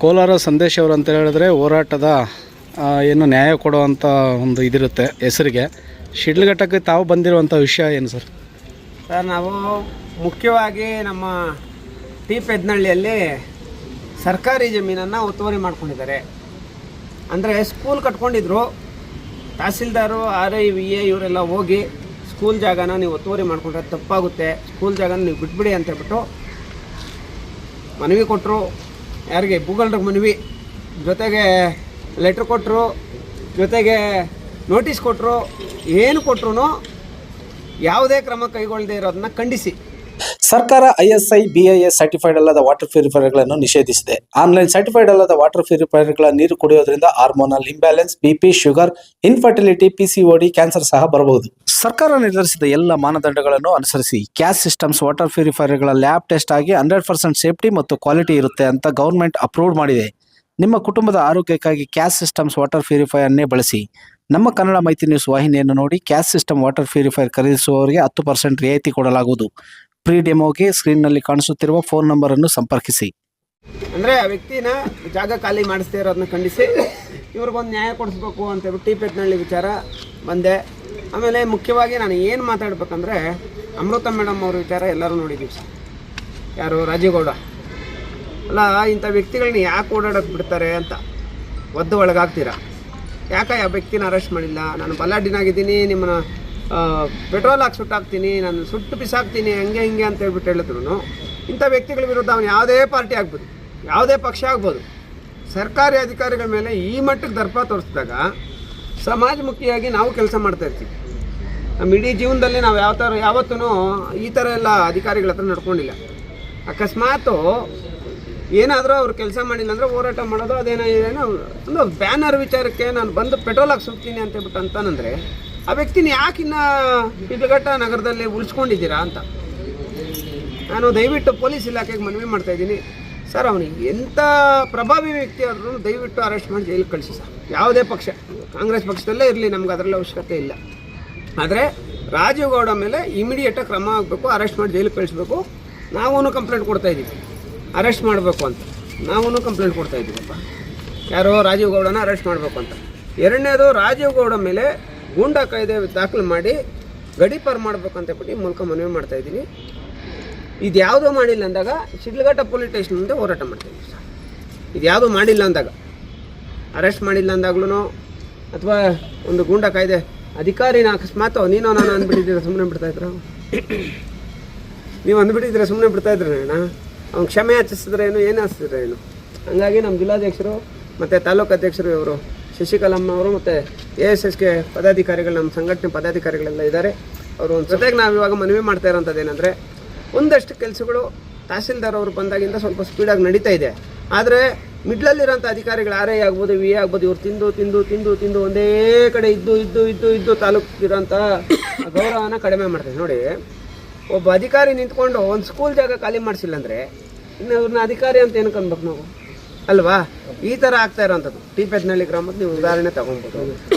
ಕೋಲಾರ ಸಂದೇಶ್ ಅವರು ಅಂತ ಹೇಳಿದ್ರೆ ಹೋರಾಟದ ಏನು ನ್ಯಾಯ ಕೊಡುವಂಥ ಒಂದು ಇದಿರುತ್ತೆ ಹೆಸರಿಗೆ. ಶಿಡ್ಲಘಟ್ಟಕ್ಕೆ ತಾವು ಬಂದಿರುವಂಥ ವಿಷಯ ಏನು ಸರ್? ಸರ್, ನಾವು ಮುಖ್ಯವಾಗಿ ನಮ್ಮ ಟಿ ಪೆದ್ನಹಳ್ಳಿಯಲ್ಲಿ ಸರ್ಕಾರಿ ಜಮೀನನ್ನು ಒತ್ತುವರಿ ಮಾಡ್ಕೊಂಡಿದ್ದಾರೆ. ಅಂದರೆ ಸ್ಕೂಲ್ ಕಟ್ಕೊಂಡಿದ್ರು, ತಹಸೀಲ್ದಾರು RIVA ಇವರೆಲ್ಲ ಹೋಗಿ ಸ್ಕೂಲ್ ಜಾಗನ ನೀವು ಒತ್ತುವರಿ ಮಾಡ್ಕೊಂಡ್ರೆ ತಪ್ಪಾಗುತ್ತೆ, ಸ್ಕೂಲ್ ಜಾಗನ ನೀವು ಬಿಟ್ಬಿಡಿ ಅಂತ ಹೇಳ್ಬಿಟ್ಟು ಮನವಿ ಕೊಟ್ಟರು. ಯಾರಿಗೆ? ಭೂಗಳ್ರಿಗೆ ಮನವಿ, ಜೊತೆಗೆ ಲೆಟ್ರ್ ಕೊಟ್ಟರು, ಜೊತೆಗೆ ನೋಟಿಸ್ ಕೊಟ್ಟರು. ಏನು ಕೊಟ್ಟರು ಯಾವುದೇ ಕ್ರಮ ಕೈಗೊಳ್ಳದೆ ಇರೋದನ್ನ ಖಂಡಿಸಿ ಸರ್ಕಾರ ISI BIS ಸರ್ಟಿಫೈಡ್ ಅಲ್ಲದ ವಾಟರ್ ಪ್ಯೂರಿಫೈಯರ್ಗಳನ್ನು ನಿಷೇಧಿಸಿದೆ. ಆನ್ಲೈನ್ ಸರ್ಟಿಫೈಡ್ ಅಲ್ಲದ ವಾಟರ್ ಪ್ಯೂರಿಫೈಯರ್ಗಳ ನೀರು ಕುಡಿಯೋದ್ರಿಂದ hormonal imbalance, BP, sugar, infertility, PCOD, cancer ಸಹ ಬರಬಹುದು. ಸರ್ಕಾರ ನಿರ್ಧರಿಸಿದ ಎಲ್ಲ ಮಾನದಂಡಗಳನ್ನು ಅನುಸರಿಸಿ ಕ್ಯಾಸ್ ಸಿಸ್ಟಮ್ಸ್ ವಾಟರ್ ಪ್ಯೂರಿಫೈಯರ್ಗಳ ಲ್ಯಾಬ್ ಟೆಸ್ಟ್ ಆಗಿ 100% ಸೇಫ್ಟಿ ಮತ್ತು ಕ್ವಾಲಿಟಿ ಇರುತ್ತೆ ಅಂತ ಗವರ್ಮೆಂಟ್ ಅಪ್ರೂವ್ಡ್ ಮಾಡಿದೆ. ನಿಮ್ಮ ಕುಟುಂಬದ ಆರೋಗ್ಯಕ್ಕಾಗಿ ಕ್ಯಾಸ್ ಸಿಸ್ಟಮ್ಸ್ ವಾಟರ್ ಪ್ಯೂರಿಫೈಯರ್ನೇ ಬಳಸಿ. ನಮ್ಮ ಕನ್ನಡ ಮೈತ್ರಿ ನ್ಯೂಸ್ ವಾಹಿನಿಯನ್ನು ನೋಡಿ ಕ್ಯಾಸ್ ಸಿಸ್ಟಮ್ ವಾಟರ್ ಪ್ಯೂರಿಫೈಯರ್ ಖರೀದಿಸುವವರಿಗೆ 10% ರಿಯಾಯಿತಿ ಕೊಡಲಾಗುವುದು. ಪ್ರೀ ಡೆಮೋಗೆ ಸ್ಕ್ರೀನ್ನಲ್ಲಿ ಕಾಣಿಸುತ್ತಿರುವ ಫೋನ್ ನಂಬರ್ ಅನ್ನು ಸಂಪರ್ಕಿಸಿ. ಅಂದರೆ ಆ ವ್ಯಕ್ತಿನ ಜಾಗ ಖಾಲಿ ಮಾಡಿಸ್ತಾ ಇರೋದನ್ನ ಖಂಡಿಸಿ ಇವ್ರಿಗೊಂದು ನ್ಯಾಯ ಕೊಡಿಸ್ಬೇಕು ಅಂತ ಹೇಳ್ಬಿಟ್ಟು ಟಿ ಪೆದ್ನಹಳ್ಳಿ ವಿಚಾರ ಬಂದೆ. ಆಮೇಲೆ ಮುಖ್ಯವಾಗಿ ನಾನು ಏನು ಮಾತಾಡ್ಬೇಕಂದ್ರೆ, ಅಮೃತ ಮೇಡಮ್ ಅವ್ರ ವಿಚಾರ ಎಲ್ಲರೂ ನೋಡಿದ್ದೀವಿ ಸರ್. ಯಾರು? ರಾಜೀವ್ ಗೌಡ. ಅಲ್ಲ, ಇಂಥ ವ್ಯಕ್ತಿಗಳನ್ನ ಯಾಕೆ ಓಡಾಡೋಕ್ಕೆ ಬಿಡ್ತಾರೆ ಅಂತ ಒದ್ದು ಒಳಗಾಗ್ತೀರಾ? ಯಾಕೆ ಆ ವ್ಯಕ್ತಿನ ಅರೆಸ್ಟ್ ಮಾಡಿಲ್ಲ? ನಾನು ಬಲಾಢ್ಯನಾಗಿದ್ದೀನಿ, ನಿಮ್ಮನ್ನ ಪೆಟ್ರೋಲ್ ಹಾಕಿ ಸುಟ್ಟಾಕ್ತೀನಿ, ನಾನು ಸುಟ್ಟು ಬಿಸಾಕ್ತೀನಿ, ಹಂಗೆ ಹಿಂಗೆ ಅಂತ ಹೇಳ್ಬಿಟ್ಟು ಹೇಳಿದ್ರು. ಇಂಥ ವ್ಯಕ್ತಿಗಳ ವಿರುದ್ಧ ಅವನು ಯಾವುದೇ ಪಾರ್ಟಿ ಆಗ್ಬೋದು, ಯಾವುದೇ ಪಕ್ಷ ಆಗ್ಬೋದು, ಸರ್ಕಾರಿ ಅಧಿಕಾರಿಗಳ ಮೇಲೆ ಈ ಮಟ್ಟಕ್ಕೆ ದರ್ಪ ತೋರಿಸಿದಾಗ ಸಮಾಜಮುಖಿಯಾಗಿ ನಾವು ಕೆಲಸ ಮಾಡ್ತಾಯಿರ್ತೀವಿ. ನಮ್ಮ ಇಡೀ ಜೀವನದಲ್ಲಿ ನಾವು ಯಾವತ್ತೂ ಈ ಥರ ಎಲ್ಲ ಅಧಿಕಾರಿಗಳ ಹತ್ರ ನಡ್ಕೊಂಡಿಲ್ಲ. ಅಕಸ್ಮಾತು ಏನಾದರೂ ಅವ್ರು ಕೆಲಸ ಮಾಡಿಲ್ಲ ಅಂದರೆ ಹೋರಾಟ ಮಾಡೋದು, ಅದೇನೋ ಒಂದು ಬ್ಯಾನರ್ ವಿಚಾರಕ್ಕೆ ನಾನು ಬಂದು ಪೆಟ್ರೋಲ್ ಹಾಕಿ ಸುಡ್ತೀನಿ ಅಂತ ಹೇಳ್ಬಿಟ್ಟು ಅಂತಾನಂದರೆ ಆ ವ್ಯಕ್ತಿನ ಯಾಕೆ ಇನ್ನು ಶಿಡ್ಲಘಟ್ಟ ನಗರದಲ್ಲಿ ಉಳಿಸ್ಕೊಂಡಿದ್ದೀರಾ ಅಂತ ನಾನು ದಯವಿಟ್ಟು ಪೊಲೀಸ್ ಇಲಾಖೆಗೆ ಮನವಿ ಮಾಡ್ತಾಯಿದ್ದೀನಿ. ಸರ್, ಅವನಿಗೆ ಎಂಥ ಪ್ರಭಾವಿ ವ್ಯಕ್ತಿ ಆದ್ರೂ ದಯವಿಟ್ಟು ಅರೆಸ್ಟ್ ಮಾಡಿ ಜೈಲಿಗೆ ಕಳಿಸಿ ಸರ್. ಯಾವುದೇ ಪಕ್ಷ, ಕಾಂಗ್ರೆಸ್ ಪಕ್ಷದಲ್ಲೇ ಇರಲಿ, ನಮ್ಗೆ ಅದರಲ್ಲಿ ಅವಶ್ಯಕತೆ ಇಲ್ಲ. ಆದರೆ ರಾಜೀವ್ ಗೌಡ ಮೇಲೆ ಇಮಿಡಿಯೇಟಾಗಿ ಕ್ರಮ ಆಗಬೇಕು, ಅರೆಸ್ಟ್ ಮಾಡಿ ಜೈಲಿಗೆ ಕಳಿಸ್ಬೇಕು. ನಾವೂ ಕಂಪ್ಲೇಂಟ್ ಕೊಡ್ತಾಯಿದ್ದೀವಿ, ಅರೆಸ್ಟ್ ಮಾಡಬೇಕು ಅಂತ ನಾವೂ ಕಂಪ್ಲೇಂಟ್ ಕೊಡ್ತಾಯಿದ್ದೀವಪ್ಪ. ಯಾರೋ ರಾಜೀವ್ ಗೌಡನ ಅರೆಸ್ಟ್ ಮಾಡಬೇಕು ಅಂತ. ಎರಡನೇದು, ರಾಜೀವ್ ಗೌಡ ಮೇಲೆ ಗೂಂಡಾ ಕಾಯ್ದೆ ದಾಖಲು ಮಾಡಿ ಗಡೀಪಾರು ಮಾಡಬೇಕಂತ ಬಿಟ್ಟು ಈ ಮೂಲಕ ಮನವಿ ಮಾಡ್ತಾಯಿದ್ದೀನಿ. ಇದು ಯಾವುದೂ ಮಾಡಿಲ್ಲ ಅಂದಾಗ ಶಿಡ್ಲಘಟ್ಟ ಪೊಲೀಸ್ ಸ್ಟೇಷನ್ ಮುಂದೆ ಹೋರಾಟ ಮಾಡ್ತಾಯಿದ್ದೀವಿ ಸರ್. ಇದು ಯಾವುದೂ ಮಾಡಿಲ್ಲ ಅಂದಾಗ, ಅರೆಸ್ಟ್ ಮಾಡಿಲ್ಲ ಅಂದಾಗ್ಲೂ, ಅಥವಾ ಒಂದು ಗೂಂಡಾ ಕಾಯ್ದೆ ಅಧಿಕಾರಿನ ಅಕಸ್ಮಾತ್ ನೀನು ನಾನು ಅಂದ್ಬಿಟ್ಟಿದ್ದೀರ ಸುಮ್ಮನೆ ಬಿಡ್ತಾಯಿದ್ರು, ನೀವು ಅಂದ್ಬಿಟ್ಟಿದ್ರೆ ಸುಮ್ಮನೆ ಬಿಡ್ತಾಯಿದ್ರೆ ಅವ್ನು ಕ್ಷಮೆ ಯಾಚಿಸಿದ್ರೇನು, ಏನು ಹಚ್ಚಿದ್ರೇನು? ಹಂಗಾಗಿ ನಮ್ಮ ಜಿಲ್ಲಾಧ್ಯಕ್ಷರು ಮತ್ತು ತಾಲೂಕು ಅಧ್ಯಕ್ಷರು ಇವರು ಶಶಿಕಲಮ್ಮ ಅವರು ಮತ್ತು ASSK ಪದಾಧಿಕಾರಿಗಳು, ನಮ್ಮ ಸಂಘಟನೆ ಪದಾಧಿಕಾರಿಗಳೆಲ್ಲ ಇದ್ದಾರೆ. ಅವರು ಒಂದು ಜೊತೆಗೆ ನಾವು ಇವಾಗ ಮನವಿ ಮಾಡ್ತಾ ಇರೋಂಥದ್ದು ಏನಂದರೆ, ಒಂದಷ್ಟು ಕೆಲಸಗಳು ತಹಸೀಲ್ದಾರ್ ಅವರು ಬಂದಾಗಿಂದ ಸ್ವಲ್ಪ ಸ್ಪೀಡಾಗಿ ನಡೀತಾ ಇದೆ. ಆದರೆ ಮಿಡ್ಲಲ್ಲಿರೋಂಥ ಅಧಿಕಾರಿಗಳು RI ಆಗ್ಬೋದು, VA ಆಗ್ಬೋದು, ಇವ್ರು ತಿಂದು ತಿಂದು ತಿಂದು ತಿಂದು ಒಂದೇ ಕಡೆ ಇದ್ದು ತಾಲೂಕಿರೋಂಥ ಗೌರವನ ಕಡಿಮೆ ಮಾಡ್ತಾರೆ. ನೋಡಿ, ಒಬ್ಬ ಅಧಿಕಾರಿ ನಿಂತ್ಕೊಂಡು ಒಂದು ಸ್ಕೂಲ್ ಜಾಗ ಖಾಲಿ ಮಾಡಿಸಿಲ್ಲ ಅಂದರೆ ಇನ್ನು ಅವ್ರನ್ನ ಅಧಿಕಾರಿ ಅಂತ ಏನಕ್ಕೆ ಅನ್ಬೇಕು ನಾವು, ಅಲ್ವಾ? ಈ ಥರ ಆಗ್ತಾ ಇರೋವಂಥದ್ದು ಟಿ ಪೆದ್ನಹಳ್ಳಿ ಗ್ರಾಮದ ನೀವು ಉದಾಹರಣೆ ತೊಗೊಬೋದು.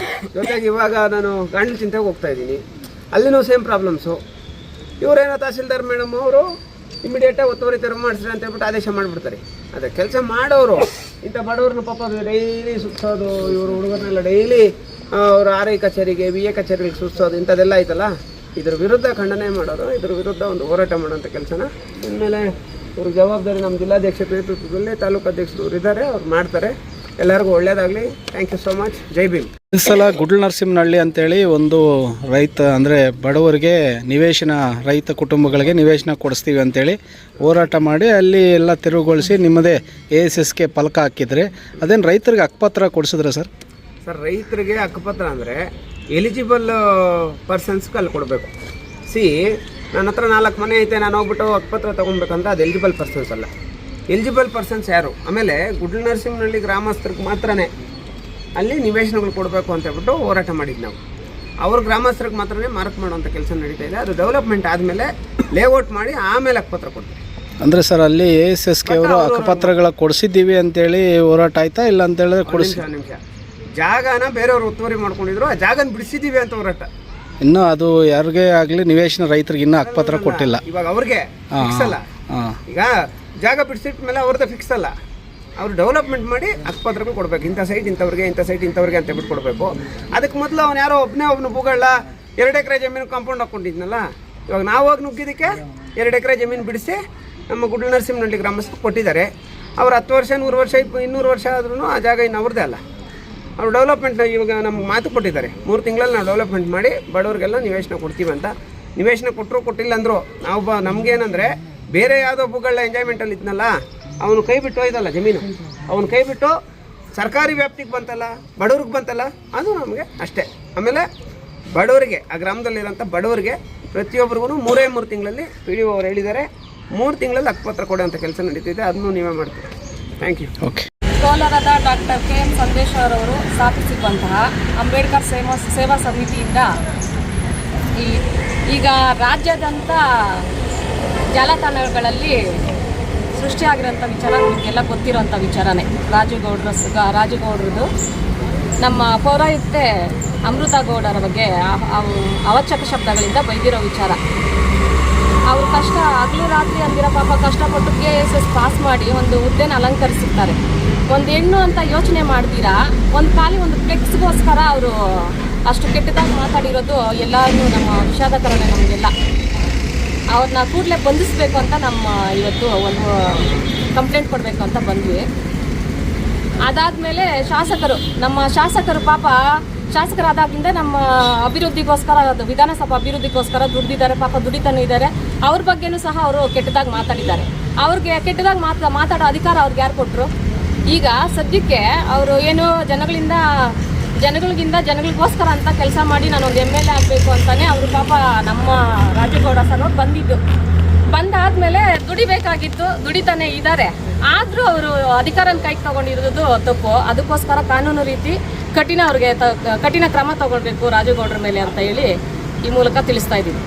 ಜೊತೆಗೆ ಇವಾಗ ನಾನು ಗಾಂಡ್ಲಿ ಚಿಂತೆಗೆ ಹೋಗ್ತಾ ಇದ್ದೀನಿ, ಅಲ್ಲಿನೂ ಸೇಮ್ ಪ್ರಾಬ್ಲಮ್ಸು. ಇವರೇನೋ ತಹಸೀಲ್ದಾರ್ ಮೇಡಮ್ ಅವರು ಇಮಿಡಿಯೇಟಾಗಿ ಒತ್ತುವರಿ ತೆರವು ಮಾಡಿಸ್ರಿ ಅಂತ ಹೇಳ್ಬಿಟ್ಟು ಆದೇಶ ಮಾಡಿಬಿಡ್ತಾರೆ. ಅದೇ ಕೆಲಸ ಮಾಡೋರು ಇಂಥ ಬಡವ್ರನ್ನ ಪಾಪ ಡೈಲಿ ಸುತ್ತೋದು, ಇವರು ಹುಡುಗರನ್ನೆಲ್ಲ ಡೈಲಿ ಅವ್ರ RI ಕಚೇರಿಗೆ, VA ಕಚೇರಿಗೆ ಸುತ್ತೋದು, ಇಂಥದ್ದೆಲ್ಲ ಆಯ್ತಲ್ಲ. ಇದ್ರ ವಿರುದ್ಧ ಖಂಡನೆ ಮಾಡೋದು, ಇದ್ರ ವಿರುದ್ಧ ಒಂದು ಹೋರಾಟ ಮಾಡೋಂಥ ಕೆಲಸನ ಇನ್ಮೇಲೆ ಇವ್ರ ಜವಾಬ್ದಾರಿ ನಮ್ಮ ಜಿಲ್ಲಾಧ್ಯಕ್ಷರ ನೇತೃತ್ವದಲ್ಲಿ ತಾಲೂಕು ಅಧ್ಯಕ್ಷರು ಇದ್ದಾರೆ, ಅವ್ರು ಮಾಡ್ತಾರೆ. ಎಲ್ಲರಿಗೂ ಒಳ್ಳೆಯದಾಗಲಿ. Thank you so much. Jai Bhim. ಈ ಸಲ ಗುಡ್ಲನರಸಿಂಹನಹಳ್ಳಿ ಅಂತೇಳಿ ಒಂದು ರೈತ ಅಂದರೆ ಬಡವರಿಗೆ ನಿವೇಶನ, ರೈತ ಕುಟುಂಬಗಳಿಗೆ ನಿವೇಶನ ಕೊಡಿಸ್ತೀವಿ ಅಂತೇಳಿ ಹೋರಾಟ ಮಾಡಿ ಅಲ್ಲಿ ಎಲ್ಲ ತೆರವುಗೊಳಿಸಿ ನಿಮ್ಮದೇ ASSK ಫಲಕ ಹಾಕಿದರೆ, ಅದೇನು ರೈತರಿಗೆ ಹಕ್ಕುಪತ್ರ ಕೊಡಿಸಿದ್ರೆ ಸರ್? ಸರ್, ರೈತರಿಗೆ ಹಕ್ಕುಪತ್ರ ಅಂದರೆ ಎಲಿಜಿಬಲ್ ಪರ್ಸನ್ಸ್ಗೆ ಅಲ್ಲಿ ಕೊಡಬೇಕು. ನನ್ನ ಹತ್ರ 4 ಮನೆ ಐತೆ, ನಾನು ಹೋಗ್ಬಿಟ್ಟು ಹಕ್ಕುಪತ್ರ ತೊಗೊಬೇಕಂತ ಅದು ಎಲಿಜಿಬಲ್ ಪರ್ಸನ್ಸ್ ಅಲ್ಲ. ಎಲಿಜಿಬಲ್ ಪರ್ಸನ್ಸ್ ಯಾರು? ಆಮೇಲೆ ಗುಡ್ಲನರಸಿಂಹನಹಳ್ಳಿ ಗ್ರಾಮಸ್ಥರಿಗೆ ಮಾತ್ರನೇ ಅಲ್ಲಿ ನಿವೇಶನಗಳು ಕೊಡಬೇಕು ಅಂತ ಹೇಳ್ಬಿಟ್ಟು ಹೋರಾಟ ಮಾಡಿದ್ದು ನಾವು. ಅವ್ರ ಗ್ರಾಮಸ್ಥರಿಗೆ ಮಾತ್ರನೇ ಮಾರ್ಕ್ ಮಾಡುವಂಥ ಕೆಲಸ ನಡೀತಾ ಇದೆ. ಅದು ಡೆವಲಪ್ಮೆಂಟ್ ಆದಮೇಲೆ ಲೇಔಟ್ ಮಾಡಿ ಆಮೇಲೆ ಹಕ್ಕುಪತ್ರ ಕೊಡ್ತೀವಿ. ಅಂದರೆ ಸರ್, ಅಲ್ಲಿ ASSK ಅವರು ಹಕ್ಕುಪತ್ರಗಳ ಕೊಡಿಸಿದ್ದೀವಿ ಅಂತೇಳಿ ಹೋರಾಟ ಆಯ್ತಾ, ಇಲ್ಲ ಅಂತೇಳಿದ್ರೆ ನಿಮಿಷ ಜಾಗನ ಬೇರೆಯವ್ರು ಒತ್ತುವರಿ ಮಾಡ್ಕೊಂಡಿದ್ರು, ಆ ಜಾಗನ ಬಿಡಿಸಿದ್ದೀವಿ ಅಂತ ಹೋರಾಟ. ಇನ್ನೂ ಅದು ಯಾರಿಗೆ ಆಗಲಿ ನಿವೇಶನ ರೈತರಿಗೆ ಇನ್ನೂ ಹಕ್ಕುಪತ್ರ ಕೊಟ್ಟಿಲ್ಲ. ಇವಾಗ ಅವ್ರಿಗೆ ಫಿಕ್ಸ್ ಅಲ್ಲ. ಈಗ ಜಾಗ ಬಿಡಿಸಿಟ್ಟ ಮೇಲೆ ಅವ್ರದ್ದು ಫಿಕ್ಸ್ ಅಲ್ಲ, ಅವ್ರು ಡೆವಲಪ್ಮೆಂಟ್ ಮಾಡಿ ಹಕ್ಕುಪತ್ರಗಳು ಕೊಡಬೇಕು. ಇಂಥ ಸೈಟ್ ಇಂಥವ್ರಿಗೆ, ಇಂಥ ಸೈಟ್ ಇಂಥವ್ರಿಗೆ ಅಂತ ಬಿಟ್ಟು ಕೊಡಬೇಕು. ಅದಕ್ಕೆ ಮೊದಲು ಅವ್ನು ಯಾರೋ ಒಬ್ಬನು ಭೂಗಳ 2 ಎಕರೆ ಜಮೀನು ಕಾಂಪೌಂಡ್ ಹಾಕ್ಕೊಂಡಿದ್ನಲ್ಲ, ಇವಾಗ ನಾವು ಹೋಗಿ ನುಗ್ಗಿದ್ದಕ್ಕೆ 2 ಎಕರೆ ಜಮೀನು ಬಿಡಿಸಿ ನಮ್ಮ ಗುಡ್ಲನರಸಿಂಹನಹಳ್ಳಿ ಗ್ರಾಮಸ್ಥರು ಕೊಟ್ಟಿದ್ದಾರೆ. ಅವ್ರು 10 ವರ್ಷ 100 ವರ್ಷ 200 ವರ್ಷ ಆದ್ರೂ ಆ ಜಾಗ ಇನ್ನು ಅವ್ರದ್ದೇ ಅಲ್ಲ. ಅವ್ರು ಡೆವಲಪ್ಮೆಂಟ್ ಇವಾಗ ನಮ್ಗೆ ಮಾತು ಕೊಟ್ಟಿದ್ದಾರೆ, 3 ತಿಂಗಳಲ್ಲಿ ನಾವು ಡೆವಲಪ್ಮೆಂಟ್ ಮಾಡಿ ಬಡವ್ರಿಗೆಲ್ಲ ನಿವೇಶನ ಕೊಡ್ತೀವಿ ಅಂತ. ನಿವೇಶನ ಕೊಟ್ಟರು ಕೊಟ್ಟಿಲ್ಲ ಅಂದರು ನಾವು ನಮಗೇನಂದರೆ ಬೇರೆ ಯಾವುದೋ ಭೂಗಳ ಎಂಜಾಯ್ಮೆಂಟಲ್ಲಿ ಇದ್ನಲ್ಲ, ಅವನು ಕೈ ಬಿಟ್ಟು ಹೋಯ್ತಲ್ಲ ಜಮೀನು, ಅವನು ಕೈ ಬಿಟ್ಟು ಸರ್ಕಾರಿ ವ್ಯಾಪ್ತಿಗೆ ಬಂತಲ್ಲ, ಬಡವ್ರಿಗೆ ಬಂತಲ್ಲ, ಅದು ನಮಗೆ ಅಷ್ಟೇ. ಆಮೇಲೆ ಬಡವರಿಗೆ, ಆ ಗ್ರಾಮದಲ್ಲಿರೋಂಥ ಬಡವರಿಗೆ ಪ್ರತಿಯೊಬ್ಬರಿಗೂ 3 ತಿಂಗಳಲ್ಲಿ PDO ಅವರು ಹೇಳಿದ್ದಾರೆ 3 ತಿಂಗಳಲ್ಲಿ ಹಕ್ಕುಪತ್ರ ಕೊಡುವಂಥ ಕೆಲಸ ನಡೀತಿದೆ. ಅದನ್ನು ನೀವೇ ಮಾಡ್ತೀವಿ. Thank you. ಓಕೆ. ಕೋಲಾರದ ಡಾಕ್ಟರ್ KM ಸಂದೇಶ್ವರ್ ಅವರು ಸ್ಥಾಪಿಸಿರುವಂತಹ ಅಂಬೇಡ್ಕರ್ ಸೇವಾ ಸಮಿತಿಯಿಂದ ಈಗ ರಾಜ್ಯಾದ್ಯಂತ ಜಾಲತಾಣಗಳಲ್ಲಿ ಸೃಷ್ಟಿಯಾಗಿರೋಂಥ ವಿಚಾರ ನಿಮಗೆಲ್ಲ ಗೊತ್ತಿರೋಂಥ ವಿಚಾರನೇ. ರಾಜುಗೌಡ್ರದ್ದು ನಮ್ಮ ಪೌರಾಯುಕ್ತೆ ಅಮೃತ ಗೌಡರ ಬಗ್ಗೆ ಅವಚಕ ಶಬ್ದಗಳಿಂದ ಬೈದಿರೋ ವಿಚಾರ. ಅವ್ರು ಹಗಲು ರಾತ್ರಿ ಅಂದಿರೋ ಪಾಪ ಕಷ್ಟಪಟ್ಟು KSS ಪಾಸ್ ಮಾಡಿ ಒಂದು ಹುದ್ದೆನ ಅಲಂಕರಿಸಿರ್ತಾರೆ. ಒಂದು ಹೆಣ್ಣು ಅಂತ ಯೋಚನೆ ಮಾಡ್ತೀರಾ, ಒಂದು ಫ್ಲೆಕ್ಸ್ಗೋಸ್ಕರ ಅವರು ಅಷ್ಟು ಕೆಟ್ಟದಾಗಿ ಮಾತಾಡಿರೋದು ಎಲ್ಲರೂ ನಮ್ಮ ವಿಷಾದಕರನೇ. ನಮಗೆಲ್ಲ ಅವ್ರನ್ನ ಕೂಡಲೇ ಬಂಧಿಸಬೇಕು ಅಂತ ಇವತ್ತು ಒಂದು ಕಂಪ್ಲೇಂಟ್ ಕೊಡಬೇಕು ಅಂತ ಬಂದ್ವಿ. ಅದಾದಮೇಲೆ ನಮ್ಮ ಶಾಸಕರು ಪಾಪ ಶಾಸಕರಾದಾಗಿಂದ ನಮ್ಮ ಅಭಿವೃದ್ಧಿಗೋಸ್ಕರ, ವಿಧಾನಸಭಾ ಅಭಿವೃದ್ಧಿಗೋಸ್ಕರ ದುಡಿದಿದ್ದಾರೆ, ಪಾಪ ದುಡಿತಾನೂ ಇದ್ದಾರೆ. ಅವ್ರ ಬಗ್ಗೆನೂ ಸಹ ಅವರು ಕೆಟ್ಟದಾಗಿ ಮಾತಾಡಿದ್ದಾರೆ. ಅವ್ರಿಗೆ ಕೆಟ್ಟದಾಗಿ ಮಾತಾಡೋ ಅಧಿಕಾರ ಅವ್ರಿಗೆ ಯಾರು ಕೊಟ್ಟರು? ಈಗ ಸದ್ಯಕ್ಕೆ ಅವರು ಏನು ಜನಗಳಿಗೋಸ್ಕರ ಅಂತ ಕೆಲಸ ಮಾಡಿ ನಾನೊಂದು MLA ಆಗಬೇಕು ಅಂತಲೇ ಅವರು ಪಾಪ ನಮ್ಮ ರಾಜುಗೌಡ ಸರ್ ಬಂದಾದ್ಮೇಲೆ ದುಡಿಬೇಕಾಗಿತ್ತು, ದುಡಿತಾನೆ ಇದ್ದಾರೆ. ಆದರೂ ಅವರು ಅಧಿಕಾರನ ಕೈಗೆ ತಗೊಂಡಿರೋದು ತಪ್ಪು. ಅದಕ್ಕೋಸ್ಕರ ಕಾನೂನು ರೀತಿ ಕಠಿಣ ಕ್ರಮ ತಗೊಳ್ಬೇಕು ರಾಜುಗೌಡರ ಮೇಲೆ ಅಂತ ಹೇಳಿ ಈ ಮೂಲಕ ತಿಳಿಸ್ತಾ ಇದ್ದೀವಿ.